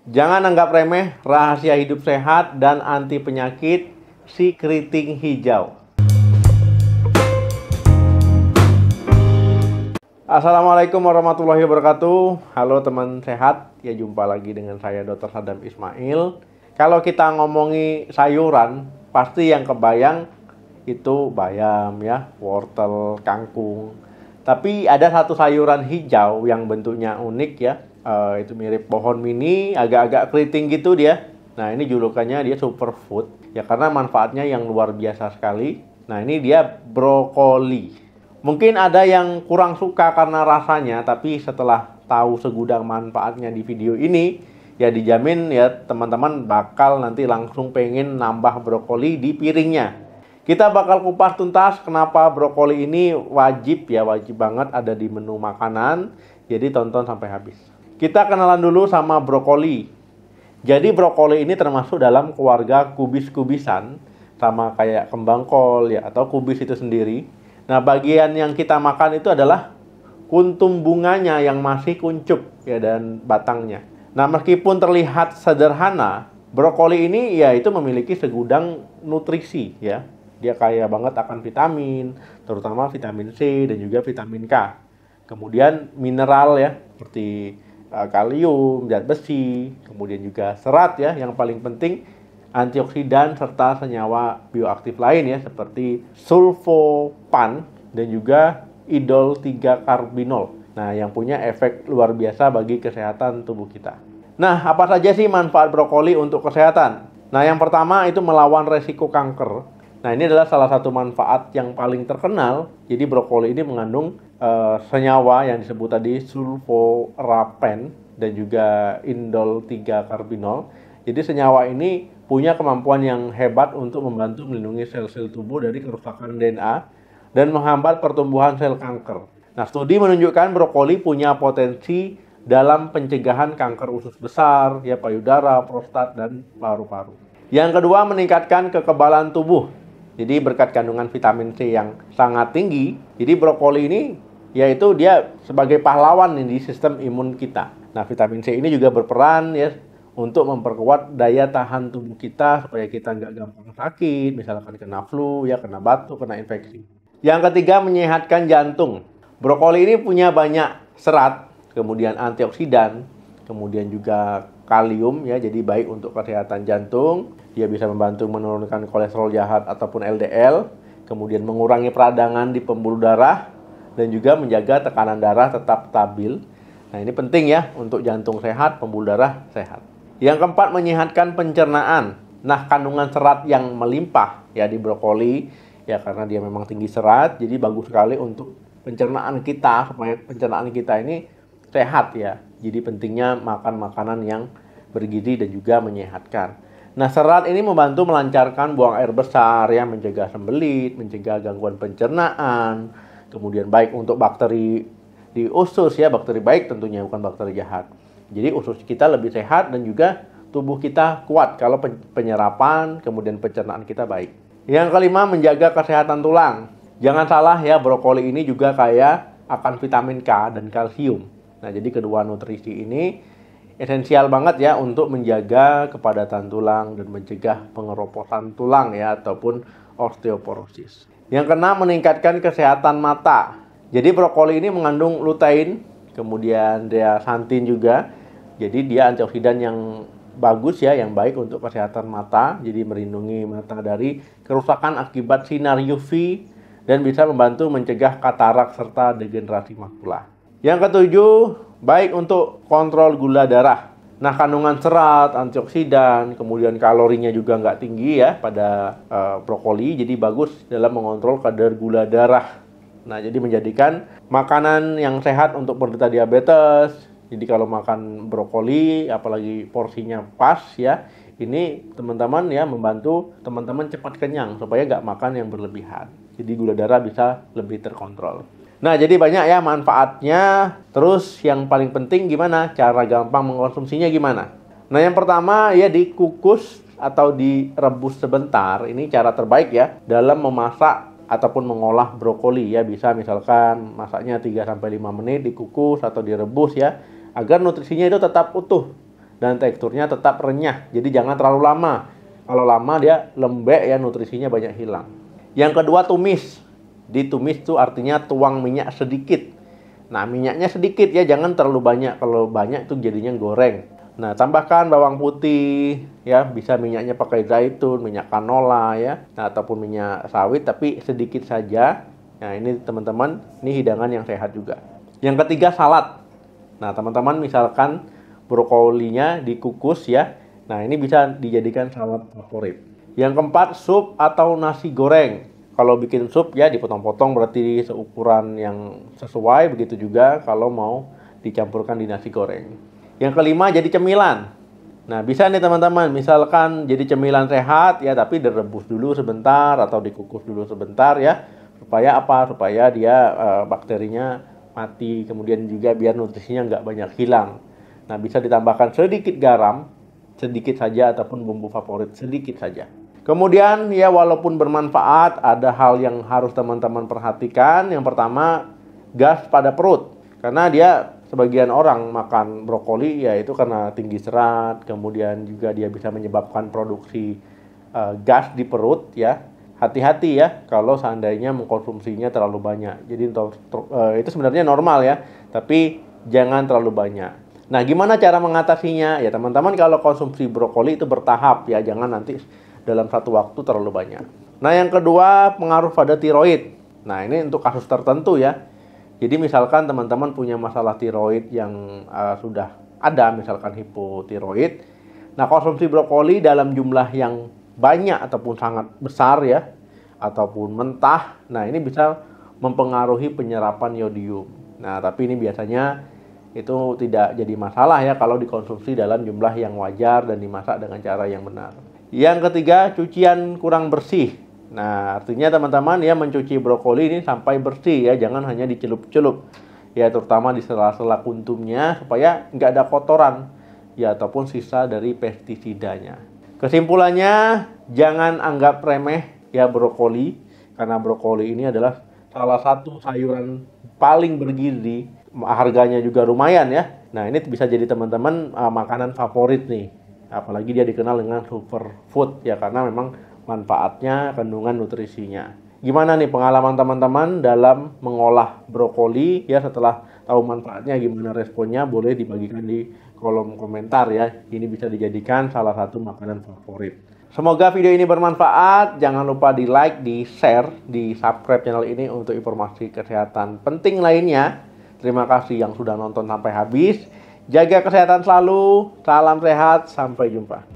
Jangan anggap remeh rahasia hidup sehat dan anti penyakit si keriting hijau. Assalamualaikum warahmatullahi wabarakatuh. Halo teman sehat, ya jumpa lagi dengan saya Dr. Sadam Ismail. Kalau kita ngomongi sayuran, pasti yang kebayang itu bayam ya, wortel, kangkung. Tapi ada satu sayuran hijau yang bentuknya unik ya. Itu mirip pohon mini, agak-agak keriting gitu dia. Nah, ini julukannya dia superfood ya karena manfaatnya yang luar biasa sekali. Nah, ini dia brokoli. Mungkin ada yang kurang suka karena rasanya, tapi setelah tahu segudang manfaatnya di video ini, ya dijamin ya teman-teman bakal nanti langsung pengen nambah brokoli di piringnya. Kita bakal kupas tuntas kenapa brokoli ini wajib banget ada di menu makanan. Jadi tonton sampai habis. Kita kenalan dulu sama brokoli. Jadi brokoli ini termasuk dalam keluarga kubis-kubisan, sama kayak kembang kol ya atau kubis itu sendiri. Nah, bagian yang kita makan itu adalah kuntum bunganya yang masih kuncup ya dan batangnya. Nah, meskipun terlihat sederhana, brokoli ini ya itu memiliki segudang nutrisi ya. Dia kaya banget akan vitamin, terutama vitamin C dan juga vitamin K. Kemudian mineral ya, seperti kalium, zat besi, kemudian juga serat ya, yang paling penting antioksidan serta senyawa bioaktif lain ya, seperti sulfopan dan juga indol 3 karbinol. Nah, yang punya efek luar biasa bagi kesehatan tubuh kita. Nah, apa saja sih manfaat brokoli untuk kesehatan? Nah, yang pertama itu melawan resiko kanker. Nah, ini adalah salah satu manfaat yang paling terkenal. Jadi brokoli ini mengandung senyawa yang disebut tadi sulforapen dan juga indol 3 karbinol. Jadi senyawa ini punya kemampuan yang hebat untuk membantu melindungi sel-sel tubuh dari kerusakan DNA dan menghambat pertumbuhan sel kanker. Nah, studi menunjukkan brokoli punya potensi dalam pencegahan kanker usus besar, ya payudara, prostat, dan paru-paru. Yang kedua, meningkatkan kekebalan tubuh. Jadi berkat kandungan vitamin C yang sangat tinggi, jadi brokoli ini yaitu dia sebagai pahlawan di sistem imun kita. Nah, vitamin C ini juga berperan ya untuk memperkuat daya tahan tubuh kita supaya kita nggak gampang sakit, misalkan kena flu, ya kena batuk, kena infeksi. Yang ketiga, menyehatkan jantung. Brokoli ini punya banyak serat, kemudian antioksidan, kemudian juga kalium ya, jadi baik untuk kesehatan jantung. Dia bisa membantu menurunkan kolesterol jahat ataupun LDL, kemudian mengurangi peradangan di pembuluh darah, dan juga menjaga tekanan darah tetap stabil. Nah, ini penting ya untuk jantung sehat, pembuluh darah sehat. Yang keempat, menyehatkan pencernaan. Nah, kandungan serat yang melimpah ya di brokoli ya karena dia memang tinggi serat, jadi bagus sekali untuk pencernaan kita supaya pencernaan kita ini sehat ya. Jadi pentingnya makan makanan yang bergizi dan juga menyehatkan. Nah, serat ini membantu melancarkan buang air besar ya, mencegah sembelit, mencegah gangguan pencernaan, kemudian baik untuk bakteri di usus ya, bakteri baik tentunya bukan bakteri jahat. Jadi usus kita lebih sehat dan juga tubuh kita kuat kalau penyerapan, kemudian pencernaan kita baik. Yang kelima, menjaga kesehatan tulang. Jangan salah ya, brokoli ini juga kaya akan vitamin K dan kalsium. Nah, jadi kedua nutrisi ini esensial banget ya untuk menjaga kepadatan tulang dan mencegah pengeroposan tulang ya ataupun osteoporosis. Yang keenam, meningkatkan kesehatan mata. Jadi brokoli ini mengandung lutein, kemudian dia santin juga. Jadi dia antioksidan yang bagus ya, yang baik untuk kesehatan mata. Jadi melindungi mata dari kerusakan akibat sinar UV dan bisa membantu mencegah katarak serta degenerasi makula. Yang ketujuh, baik untuk kontrol gula darah. Nah, kandungan serat, antioksidan, kemudian kalorinya juga nggak tinggi ya pada brokoli. Jadi bagus dalam mengontrol kadar gula darah. Nah, jadi menjadikan makanan yang sehat untuk penderita diabetes. Jadi kalau makan brokoli, apalagi porsinya pas ya, ini teman-teman ya membantu teman-teman cepat kenyang supaya nggak makan yang berlebihan. Jadi gula darah bisa lebih terkontrol. Nah, jadi banyak ya manfaatnya. Terus yang paling penting gimana? Cara gampang mengkonsumsinya gimana? Nah, yang pertama ya dikukus atau direbus sebentar. Ini cara terbaik ya dalam memasak ataupun mengolah brokoli ya. Bisa misalkan masaknya 3-5 menit dikukus atau direbus ya, agar nutrisinya itu tetap utuh dan teksturnya tetap renyah. Jadi jangan terlalu lama. Kalau lama dia lembek ya, nutrisinya banyak hilang. Yang kedua, tumis. Ditumis itu artinya tuang minyak sedikit. Nah, minyaknya sedikit ya, jangan terlalu banyak. Kalau banyak itu jadinya goreng. Nah, tambahkan bawang putih ya, bisa minyaknya pakai zaitun, minyak canola ya, nah, ataupun minyak sawit, tapi sedikit saja. Nah, ini teman-teman, ini hidangan yang sehat juga. Yang ketiga, salad. Nah, teman-teman misalkan brokolinya dikukus ya. Nah, ini bisa dijadikan salad favorit. Yang keempat, sup atau nasi goreng. Kalau bikin sup ya dipotong-potong, berarti seukuran yang sesuai. Begitu juga kalau mau dicampurkan di nasi goreng. Yang kelima, jadi cemilan. Nah, bisa nih teman-teman, misalkan jadi cemilan sehat ya, tapi direbus dulu sebentar atau dikukus dulu sebentar ya. Supaya apa? Supaya dia bakterinya mati. Kemudian juga biar nutrisinya nggak banyak hilang. Nah, bisa ditambahkan sedikit garam, sedikit saja, ataupun bumbu favorit sedikit saja. Kemudian ya, walaupun bermanfaat, ada hal yang harus teman-teman perhatikan. Yang pertama, gas pada perut. Karena dia, sebagian orang makan brokoli ya itu karena tinggi serat, kemudian juga dia bisa menyebabkan produksi gas di perut ya. Hati-hati ya kalau seandainya mengkonsumsinya terlalu banyak. Jadi itu sebenarnya normal ya, tapi jangan terlalu banyak. Nah, gimana cara mengatasinya? Ya teman-teman, kalau konsumsi brokoli itu bertahap ya, jangan nanti dalam satu waktu terlalu banyak. Nah, yang kedua, pengaruh pada tiroid. Nah, ini untuk kasus tertentu ya. Jadi misalkan teman-teman punya masalah tiroid yang sudah ada, misalkan hipotiroid. Nah, konsumsi brokoli dalam jumlah yang banyak ataupun sangat besar ya, ataupun mentah, nah ini bisa mempengaruhi penyerapan yodium. Nah, tapi ini biasanya itu tidak jadi masalah ya kalau dikonsumsi dalam jumlah yang wajar dan dimasak dengan cara yang benar. Yang ketiga, cucian kurang bersih. Nah, artinya teman-teman ya, mencuci brokoli ini sampai bersih ya, jangan hanya dicelup-celup. Ya, terutama di sela-sela kuntumnya supaya nggak ada kotoran ya, ataupun sisa dari pestisidanya. Kesimpulannya, jangan anggap remeh ya brokoli, karena brokoli ini adalah salah satu sayuran paling bergizi, harganya juga lumayan ya. Nah, ini bisa jadi teman-teman makanan favorit nih, apalagi dia dikenal dengan superfood ya, karena memang manfaatnya, kandungan nutrisinya. Gimana nih pengalaman teman-teman dalam mengolah brokoli ya, setelah tahu manfaatnya, gimana responnya? Boleh dibagikan di kolom komentar ya. Ini bisa dijadikan salah satu makanan favorit. Semoga video ini bermanfaat. Jangan lupa di like, di share, di subscribe channel ini untuk informasi kesehatan penting lainnya. Terima kasih yang sudah nonton sampai habis. Jaga kesehatan selalu. Salam sehat. Sampai jumpa.